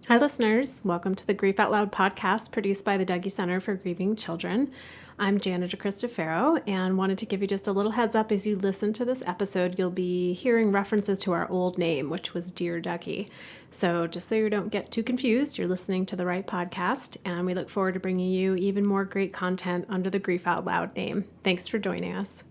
Hi, listeners. Welcome to the Grief Out Loud podcast produced by the Dougie Center for Grieving Children. I'm Jana DeCristofaro and wanted to give you just a little heads up as you listen to this episode. You'll be hearing references to our old name, which was Dear Dougie. So just so you don't get too confused, you're listening to the right podcast, and we look forward to bringing you even more great content under the Grief Out Loud name. Thanks for joining us.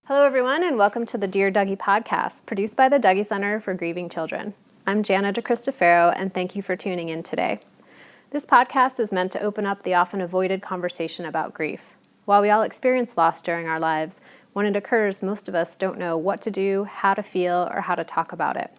Hello, everyone, and welcome to the Dear Dougie podcast, produced by the Dougie Center for Grieving Children. I'm Jana DeCristofaro, and thank you for tuning in today. This podcast is meant to open up the often avoided conversation about grief. While we all experience loss during our lives, when it occurs, most of us don't know what to do, how to feel, or how to talk about it.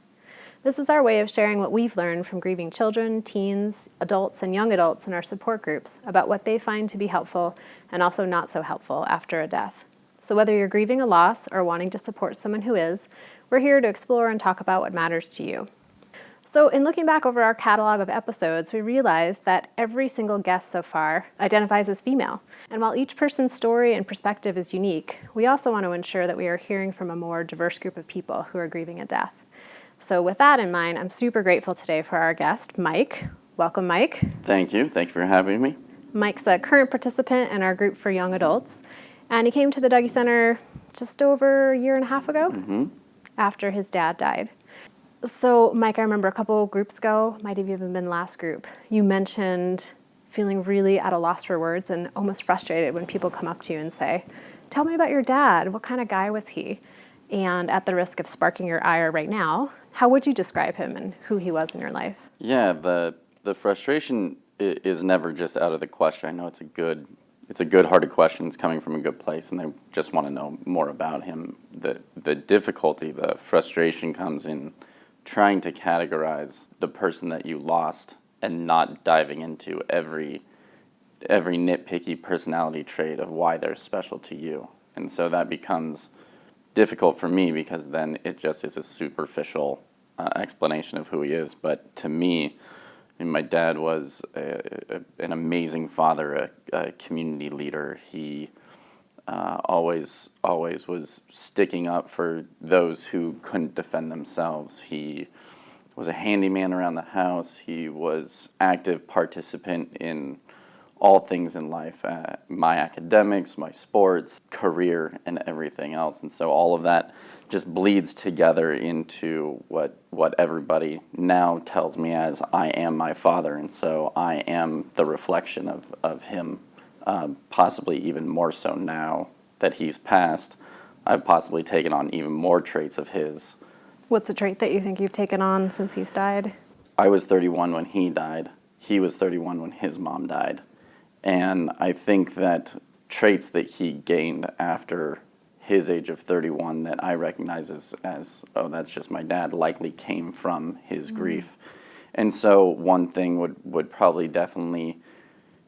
This is our way of sharing what we've learned from grieving children, teens, adults, and young adults in our support groups about what they find to be helpful and also not so helpful after a death. So whether you're grieving a loss or wanting to support someone who is, we're here to explore and talk about what matters to you. So in looking back over our catalog of episodes, we realized that every single guest so far identifies as female. And while each person's story and perspective is unique, we also want to ensure that we are hearing from a more diverse group of people who are grieving a death. So with that in mind, I'm super grateful today for our guest, Mike. Welcome, Mike. Thank you. Thank you for having me. Mike's a current participant in our group for young adults. And he came to the Dougie Center just over a year and a half ago after his dad died. So, Mike, I remember a couple groups ago, might have even been last group, you mentioned feeling really at a loss for words and almost frustrated when people come up to you and say, "Tell me about your dad. What kind of guy was he?" And at the risk of sparking your ire right now, how would you describe him and who he was in your life? Yeah, the frustration is never just out of the question. I know it's a good-hearted question. It's coming from a good place, and they just want to know more about him. The difficulty, the frustration comes in trying to categorize the person that you lost and not diving into every nitpicky personality trait of why they're special to you. And so that becomes difficult for me because then it just is a superficial explanation of who he is. But to me, my dad was an amazing father, a community leader. He always was sticking up for those who couldn't defend themselves. He was a handyman around the house. He was active participant in all things in life, my academics, my sports, career, and everything else. And so all of that just bleeds together into what everybody now tells me as I am my father. And so I am the reflection of him, possibly even more so now that he's passed. I've possibly taken on even more traits of his. What's a trait that you think you've taken on since he's died? I was 31 when he died. He was 31 when his mom died. And I think that traits that he gained after his age of 31 that I recognize as oh, that's just my dad, likely came from his grief. And so one thing would probably definitely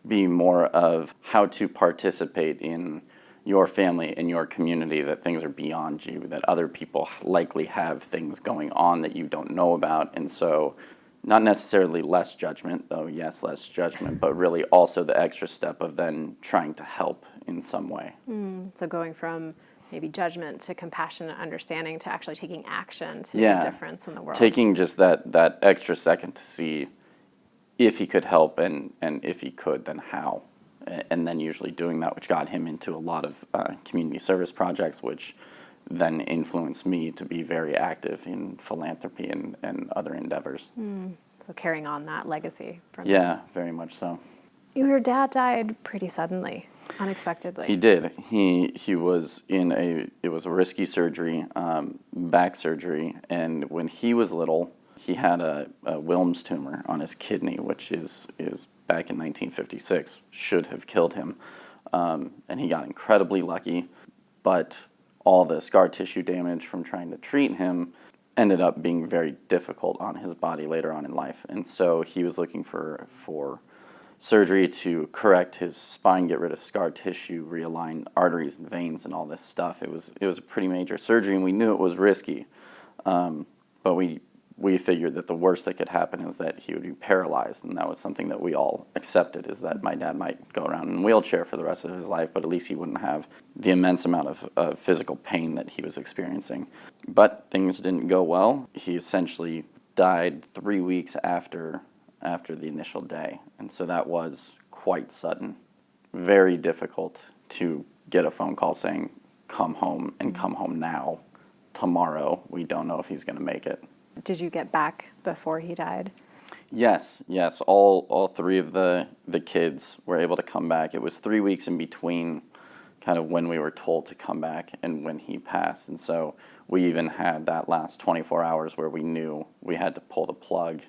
be more of how to participate in your family, in your community, that things are beyond you, that other people likely have things going on that you don't know about. And so not necessarily less judgment, though yes, less judgment, but really also the extra step of then trying to help in some way. So going from maybe judgment to compassion and understanding to actually taking action to make a difference in the world. Taking just that extra second to see if he could help and if he could, then how. And then usually doing that, which got him into a lot of community service projects, which then influenced me to be very active in philanthropy and other endeavors. So carrying on that legacy from Yeah, very much so. Your dad died pretty suddenly, unexpectedly. He did. He was it was a risky surgery, back surgery, and when he was little, he had a Wilms tumor on his kidney, which is back in 1956, should have killed him. And he got incredibly lucky, but all the scar tissue damage from trying to treat him ended up being very difficult on his body later on in life. And so he was looking for surgery to correct his spine, get rid of scar tissue, realign arteries and veins and all this stuff. It was a pretty major surgery, and we knew it was risky. But we we figured that the worst that could happen is that he would be paralyzed, and that was something that we all accepted, is that my dad might go around in a wheelchair for the rest of his life, but at least he wouldn't have the immense amount of physical pain that he was experiencing. But things didn't go well. He essentially died 3 weeks after the initial day, and so that was quite sudden. Very difficult to get a phone call saying, come home and come home now. Tomorrow, we don't know if he's going to make it. Did you get back before he died? Yes. All three of the kids were able to come back. It was 3 weeks in between kind of when we were told to come back and when he passed. And so we even had that last 24 hours where we knew we had to pull the plug,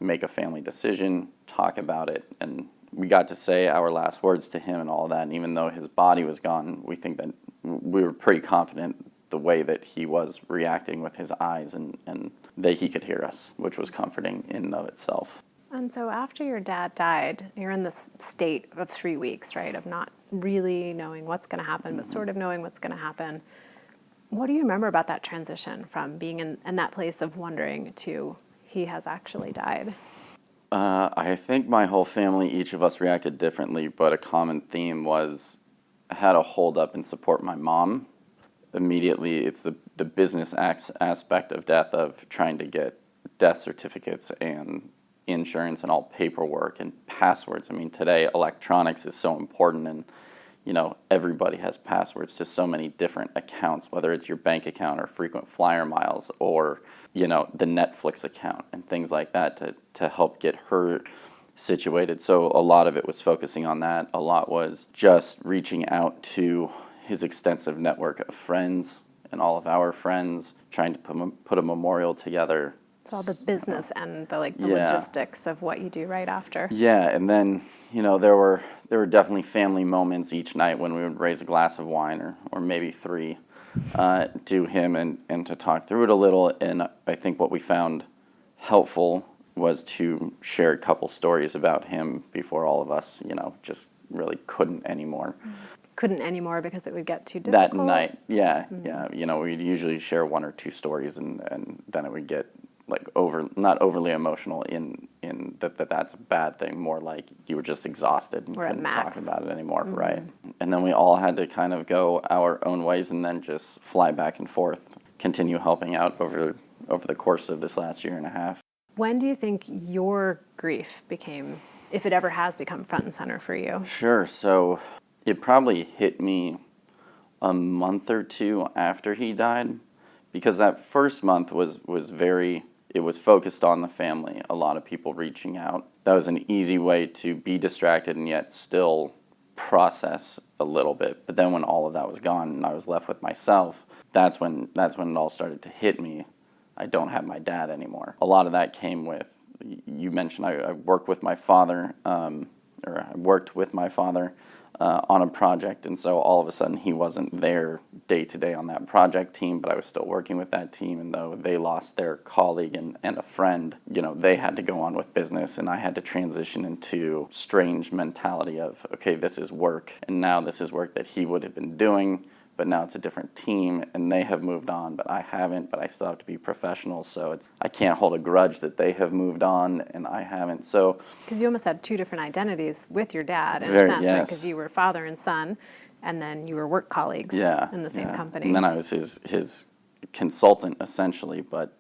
make a family decision, talk about it, and we got to say our last words to him and all that. And even though his body was gone, we think that we were pretty confident the way that he was reacting with his eyes and that he could hear us, which was comforting in and of itself. And so after your dad died, you're in this state of 3 weeks, right, of not really knowing what's going to happen, but sort of knowing what's going to happen. What do you remember about that transition from being in that place of wondering to he has actually died? I think my whole family, each of us reacted differently, but a common theme was how to hold up and support my mom. Immediately, it's the business aspect of death, of trying to get death certificates and insurance and all paperwork and passwords. I mean, today electronics is so important, and everybody has passwords to so many different accounts, whether it's your bank account or frequent flyer miles or the Netflix account and things like that to help get her situated. So a lot of it was focusing on that. A lot was just reaching out to his extensive network of friends and all of our friends, trying to put a memorial together. It's all the business and the logistics of what you do right after. Yeah, and then there were definitely family moments each night when we would raise a glass of wine or maybe three to him and to talk through it a little. And I think what we found helpful was to share a couple stories about him before all of us, just really couldn't anymore. Couldn't anymore because it would get too difficult? That night, yeah. We'd usually share one or two stories, and then it would get not overly emotional in that's a bad thing, more like you were just exhausted and couldn't talk about it anymore, right? And then we all had to kind of go our own ways and then just fly back and forth, continue helping out over the course of this last year and a half. When do you think your grief became, if it ever has become, front and center for you? Sure. So it probably hit me a month or two after he died, because that first month was it was focused on the family, a lot of people reaching out. That was an easy way to be distracted and yet still process a little bit. But then when all of that was gone and I was left with myself, that's when it all started to hit me. I don't have my dad anymore. A lot of that came with, you mentioned I worked with my father, on a project, and so all of a sudden he wasn't there day to day on that project team, but I was still working with that team, and though they lost their colleague and a friend, they had to go on with business, and I had to transition into strange mentality of, okay, this is work, and now this is work that he would have been doing, but now it's a different team, and they have moved on, but I haven't, but I still have to be professional, so I can't hold a grudge that they have moved on, and I haven't, so... Because you almost had two different identities with your dad, in a sense, right? Because you were father and son, and then you were work colleagues in the same company. And then I was his consultant, essentially, but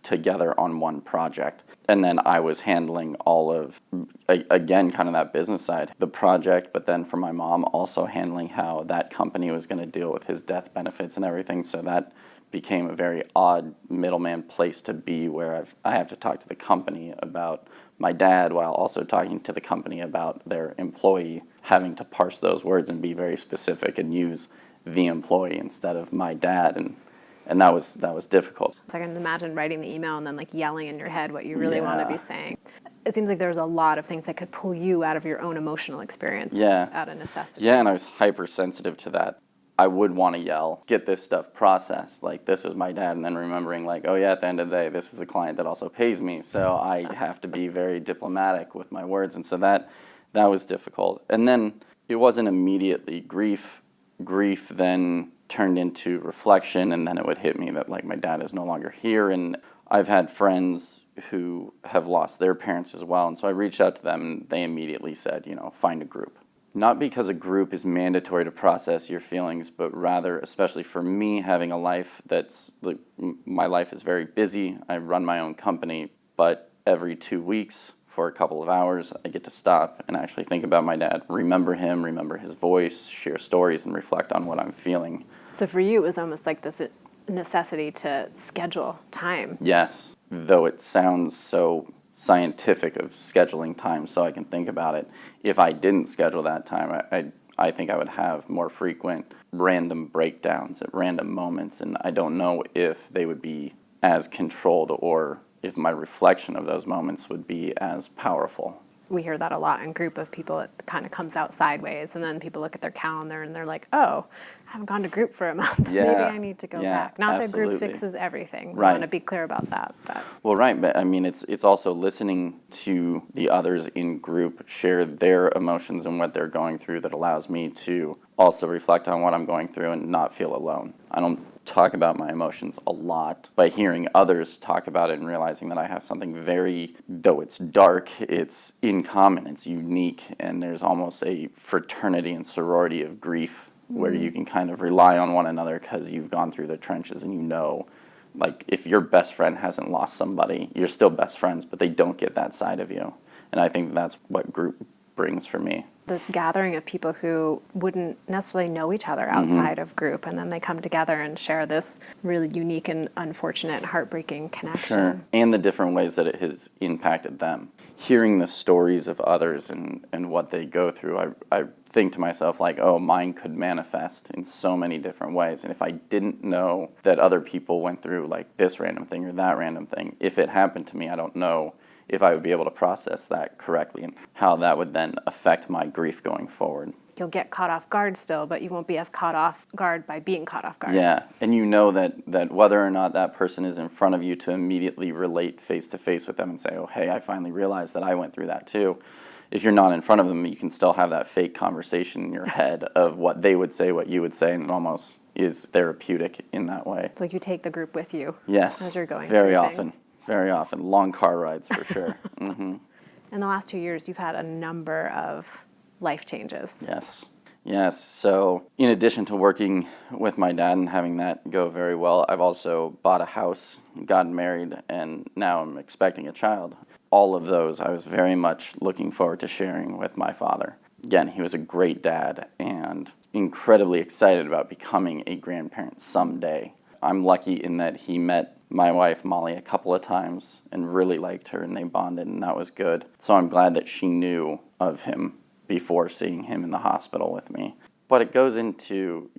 together on one project. And then I was handling all of, again, kind of that business side, the project, but then for my mom, also handling how that company was going to deal with his death benefits and everything. So that became a very odd middleman place to be, where I have to talk to the company about my dad while also talking to the company about their employee, having to parse those words and be very specific and use the employee instead of my dad. And that was difficult. So I can imagine writing the email and then yelling in your head what you really want to be saying. It seems like there's a lot of things that could pull you out of your own emotional experience out of necessity. Yeah, and I was hypersensitive to that. I would want to yell, get this stuff processed, this was my dad, and then remembering at the end of the day, this is the client that also pays me, so I have to be very diplomatic with my words, and so that was difficult. And then it wasn't immediately grief. Grief then turned into reflection, and then it would hit me that my dad is no longer here, and I've had friends who have lost their parents as well, and so I reached out to them, and they immediately said, find a group. Not because a group is mandatory to process your feelings, but rather, especially for me, having a life my life is very busy. I run my own company, but every 2 weeks for a couple of hours, I get to stop and actually think about my dad, remember him, remember his voice, share stories, and reflect on what I'm feeling. So for you, it was almost like this necessity to schedule time. Yes, though it sounds so scientific of scheduling time so I can think about it. If I didn't schedule that time, I think I would have more frequent random breakdowns at random moments, and I don't know if they would be as controlled or if my reflection of those moments would be as powerful. We hear that a lot in group of people. It kind of comes out sideways, and then people look at their calendar and they're like, oh, I haven't gone to group for a month. Yeah, Maybe I need to go back. Not absolutely. that group fixes everything. We Right. want to be clear about that. But. Well, right, but I mean, it's also listening to the others in group share their emotions and what they're going through that allows me to also reflect on what I'm going through and not feel alone. I don't talk about my emotions a lot. By hearing others talk about it and realizing that I have something though it's dark, it's in common, it's unique, and there's almost a fraternity and sorority of grief where you can kind of rely on one another because you've gone through the trenches and like if your best friend hasn't lost somebody, you're still best friends, but they don't get that side of you. And I think that's what group brings for me. This gathering of people who wouldn't necessarily know each other outside of group, and then they come together and share this really unique and unfortunate, heartbreaking connection. Sure, and the different ways that it has impacted them. Hearing the stories of others and what they go through, I think to myself, like, oh, mine could manifest in so many different ways. And if I didn't know that other people went through like this random thing or that random thing, if it happened to me, I don't know if I would be able to process that correctly and how that would then affect my grief going forward. You'll get caught off guard still, but you won't be as caught off guard by being caught off guard. Yeah, and that whether or not that person is in front of you to immediately relate face-to-face with them and say, oh, hey, I finally realized that I went through that too. If you're not in front of them, you can still have that fake conversation in your head of what they would say, what you would say, and it almost is therapeutic in that way. It's like you take the group with you. Yes, as you're going very through often. things. Very often. Long car rides for sure. Mm-hmm. In the last 2 years, you've had a number of life changes. Yes. So in addition to working with my dad and having that go very well, I've also bought a house, gotten married, and now I'm expecting a child. All of those I was very much looking forward to sharing with my father. Again, he was a great dad and incredibly excited about becoming a grandparent someday. I'm lucky in that he met my wife, Molly, a couple of times and really liked her, and they bonded, and that was good. So I'm glad that she knew of him before seeing him in the hospital with me. But it goes into,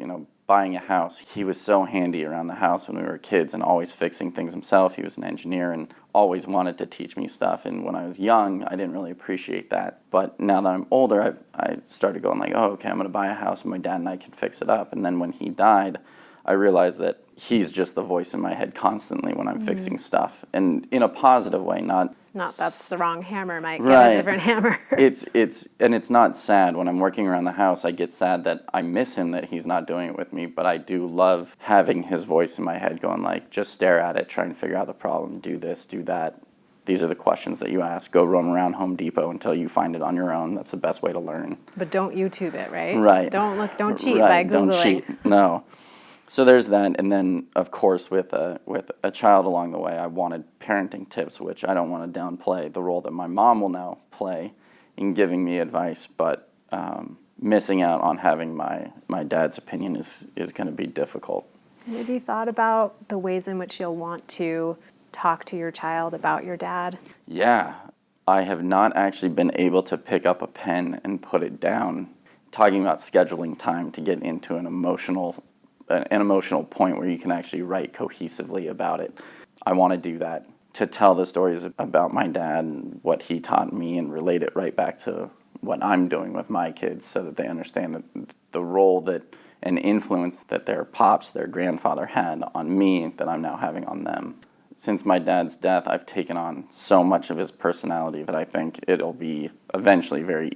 buying a house. He was so handy around the house when we were kids and always fixing things himself. He was an engineer and always wanted to teach me stuff. And when I was young, I didn't really appreciate that. But now that I'm older, I started going like, oh, okay, I'm going to buy a house and my dad and I can fix it up. And then when he died, I realized that he's just the voice in my head constantly when I'm fixing stuff. And in a positive way, not that's the wrong hammer, Mike. Right. Get a different hammer. It's not sad. When I'm working around the house, I get sad that I miss him, that he's not doing it with me, but I do love having his voice in my head going like, just stare at it, try and figure out the problem, do this, do that. These are the questions that you ask. Go roam around Home Depot until you find it on your own. That's the best way to learn. But don't YouTube it, right? Right. Don't cheat right. by Googling. Don't cheat. No. So there's that, and then of course with a child along the way, I wanted parenting tips, which I don't want to downplay the role that my mom will now play in giving me advice, but missing out on having my dad's opinion is going to be difficult. Have you thought about the ways in which you'll want to talk to your child about your dad? Yeah, I have not actually been able to pick up a pen and put it down, talking about scheduling time to get into an emotional point where you can actually write cohesively about it. I want to do that, to tell the stories about my dad and what he taught me and relate it right back to what I'm doing with my kids so that they understand that the role that and influence that their pops, their grandfather had on me that I'm now having on them. Since my dad's death, I've taken on so much of his personality that I think it'll be eventually very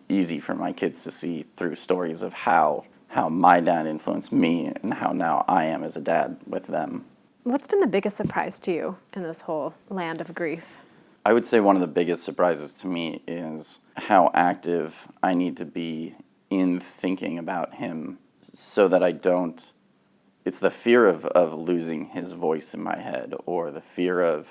easy for my kids to see through stories of how my dad influenced me and how now I am as a dad with them. What's been the biggest surprise to you in this whole land of grief? I would say one of the biggest surprises to me is how active I need to be in thinking about him so that I don't. It's the fear of losing his voice in my head, or the fear of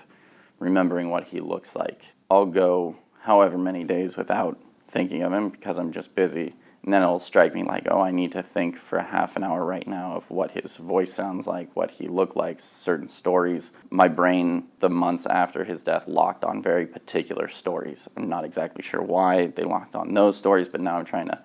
remembering what he looks like. I'll go however many days without thinking of him because I'm just busy. And then it'll strike me like, oh, I need to think for a half an hour right now of what his voice sounds like, what he looked like, certain stories. My brain, the months after his death, locked on very particular stories. I'm not exactly sure why they locked on those stories, but now I'm trying to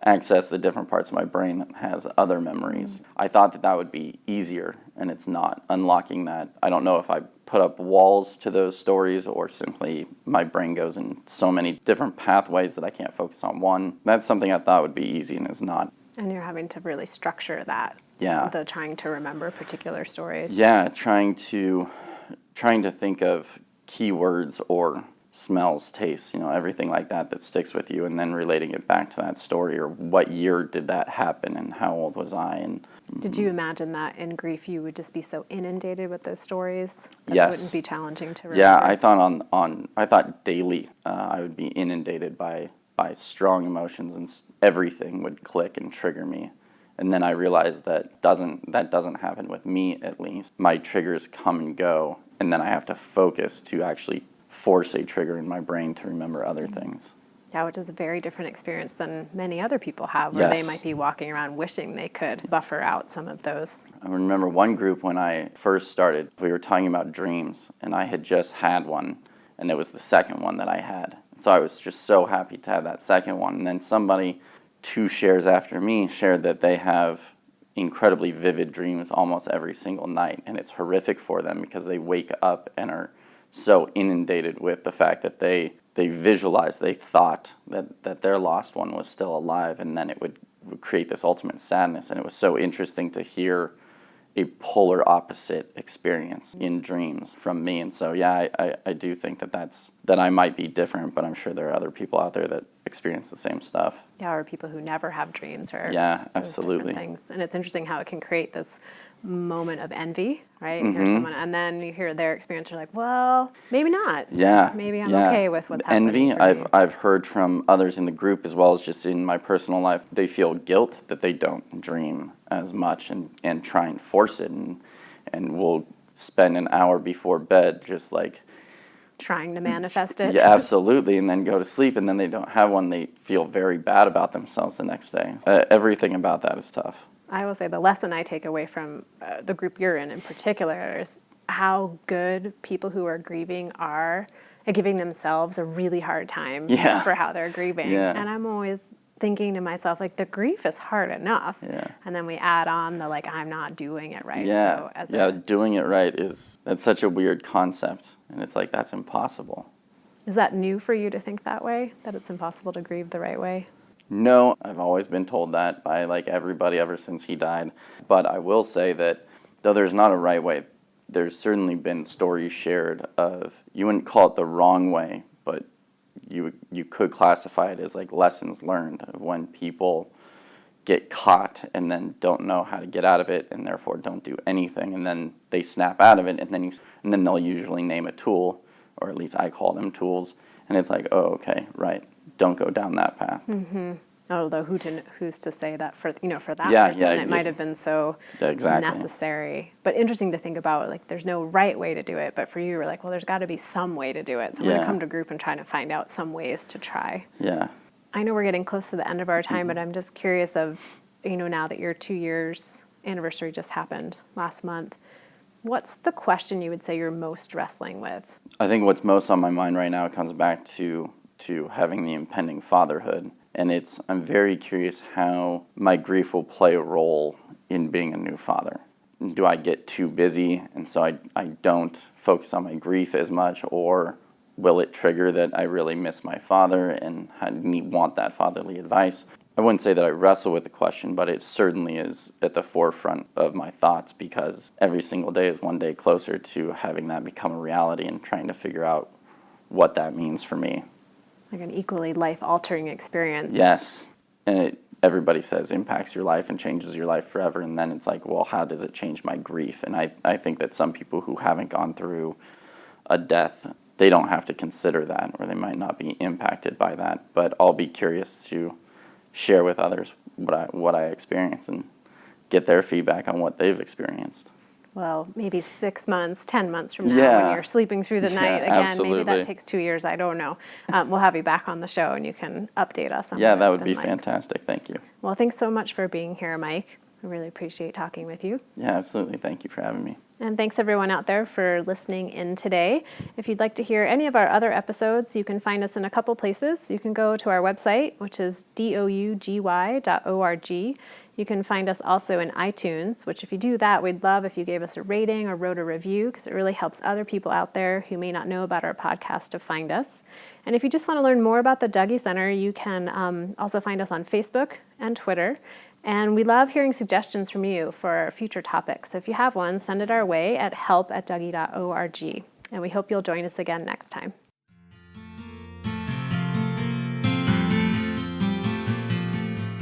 access the different parts of my brain that has other memories. I thought that that would be easier, and it's not. Unlocking that, I don't know if I put up walls to those stories or simply my brain goes in so many different pathways that I can't focus on one. That's something I thought would be easy and is not. And you're having to really structure that. Yeah. The trying to remember particular stories. Yeah, trying to think of keywords or smells, tastes, everything like that that sticks with you, and then relating it back to that story, or what year did that happen and how old was I. And did you imagine that in grief you would just be so inundated with those stories that yes. It wouldn't be challenging to remember? Yeah, I thought daily I would be inundated by strong emotions, and everything would click and trigger me. And then I realized that doesn't happen with me, at least. My triggers come and go, and then I have to focus to actually force a trigger in my brain to remember other things. Yeah, which is a very different experience than many other people have, where Yes. they might be walking around wishing they could buffer out some of those. I remember one group when I first started, we were talking about dreams, and I had just had one, and it was the second one that I had. So I was just so happy to have that second one. And then somebody 2 shares after me shared that they have incredibly vivid dreams almost every single night, and it's horrific for them because they wake up and are so inundated with the fact that they visualized, they thought that their lost one was still alive, and then it would create this ultimate sadness. And it was so interesting to hear a polar opposite experience in dreams from me. And so, yeah, I do think that I might be different, but I'm sure there are other people out there that experience the same stuff. Yeah, or people who never have dreams, or yeah, those absolutely different things. And it's interesting how it can create this moment of envy, right? You Mm-hmm. hear someone, and then you hear their experience, you're like, well, maybe not. Yeah. Maybe I'm yeah. okay with what's happening. Envy, for me. I've heard from others in the group as well as just in my personal life, they feel guilt that they don't dream as much and try and force it, and will spend an hour before bed just like Trying to manifest it. yeah, absolutely, and then go to sleep, and then they don't have one. They feel very bad about themselves the next day. Everything about that is tough. I will say the lesson I take away from the group you're in particular is how good people who are grieving are at giving themselves a really hard time Yeah. for how they're grieving. Yeah. And I'm always thinking to myself, like, the grief is hard enough. Yeah. And then we add on the, like, I'm not doing it right. Yeah, So doing it right that's such a weird concept, and it's like that's impossible. is that new for you to think that way, that it's impossible to grieve the right way? No, I've always been told that by like everybody ever since he died. But I will say that though there's not a right way, there's certainly been stories shared of, you wouldn't call it the wrong way, but you could classify it as like lessons learned of when people get caught and then don't know how to get out of it, and therefore don't do anything, and then they snap out of it, and then they'll usually name a tool, or at least I call them tools, and it's like, oh, okay, right, don't go down that path. Mm-hmm. Although who's to say that for that Yeah, person yeah, it might have been so Exactly. necessary. But interesting to think about, like, there's no right way to do it, but for you, you're like, well, there's got to be some way to do it. So I'm going to Yeah. come to group and try to find out some ways to try. Yeah. I know we're getting close to the end of our time, Mm-hmm. but I'm just curious of, now that your 2 years anniversary just happened last month, what's the question you would say you're most wrestling with? I think what's most on my mind right now comes back to having the impending fatherhood. And I'm very curious how my grief will play a role in being a new father. Do I get too busy and so I don't focus on my grief as much, or will it trigger that I really miss my father and want that fatherly advice? I wouldn't say that I wrestle with the question, but it certainly is at the forefront of my thoughts, because every single day is one day closer to having that become a reality and trying to figure out what that means for me. Like an equally life-altering experience. Yes, and everybody says impacts your life and changes your life forever. And then it's like, well, how does it change my grief? And I think that some people who haven't gone through a death, they don't have to consider that, or they might not be impacted by that. But I'll be curious to share with others what I experience and get their feedback on what they've experienced. Well, maybe 6 months, 10 months from now, when you're sleeping through the night again, absolutely. maybe that takes 2 years. I don't know. We'll have you back on the show, and you can update us on Yeah, what that it's would be been like. fantastic. Thank you. Well, thanks so much for being here, Mike. I really appreciate talking with you. Yeah, absolutely. Thank you for having me. And thanks everyone out there for listening in today. If you'd like to hear any of our other episodes, you can find us in a couple places. You can go to our website, which is dougy.org. You can find us also in iTunes, which if you do that, we'd love if you gave us a rating or wrote a review, because it really helps other people out there who may not know about our podcast to find us. And if you just want to learn more about the Dougy Center, you can also find us on Facebook and Twitter. And we love hearing suggestions from you for future topics. So if you have one, send it our way at help@dougy.org. And we hope you'll join us again next time.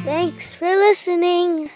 Thanks for listening.